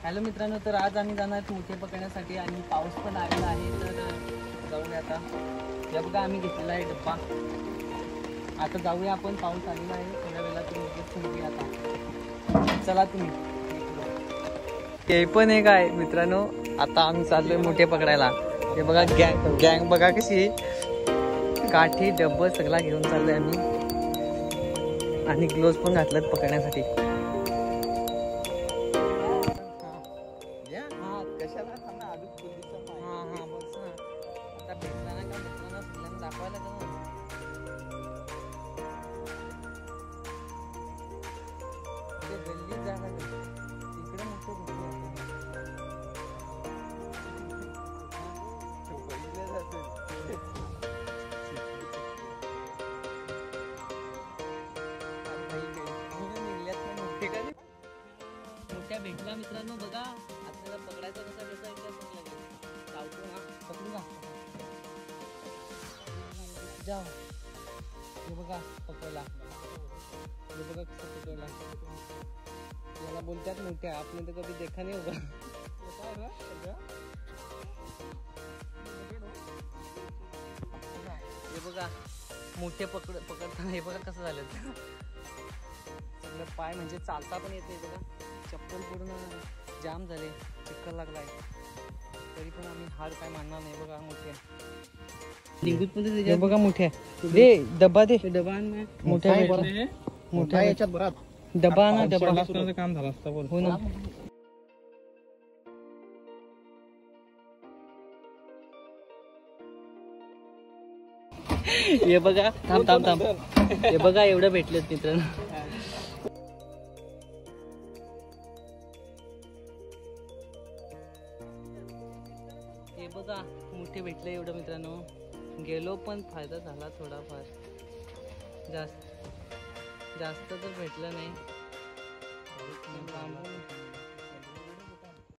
Hello मित्रांनो, तर आज आम्ही जाणार मोठे पकडण्यासाठी आणि पाऊस पण आलेला आहे, तर जाऊया आता. या बघा आम्ही घेतलेला आहे डब्बा. आता जाऊया आपण, पाऊस आलेला आहे थोड्या वेळात थांबूया आता. चला तुम्ही. ते पण आहे काय मित्रांनो, आता आम्ही चाललोय मोठे पकडायला. हे बघा गँग बघा कशी, काठी डब्बा सगळा घेऊन चाललोय आम्ही आणि ग्लोव्ज पण घातलेत पकडण्यासाठी. मोठ्या भेटला मित्रांनो, बघा आपल्याला पकडायचा कसा लावतो ना, पकडू ना. जाओ, हे बघा पकडला. हे बघा कसं पकडला. याला बोलतात मोठ्या, आपने तर कधी देखा नाही होगा. हे बघा मोठे पकडताना हे बघा कसं झालं. सगळं पाय म्हणजे चालता पण येते बघा. चप्पल पूर्ण जाम झाले, चिखल लागलाय, तरी पण आम्ही हार काय मानणार नाही. बघा मोठ्या बघा, मोठ्या दे डब्बा, दे डबा मोठ्या मोठ्या याच्यात बरात डबा ना, डबा काम झालं असतं. बोल हो ना. हे बघा, थांब थांब थांब, हे बघा एवढं भेटलेत मित्रांनो. हे बघा मोठे भेटले एवढं मित्रांनो. गेलो पण फायदा झाला थोडाफार, जास्त तर भेटलं नाही.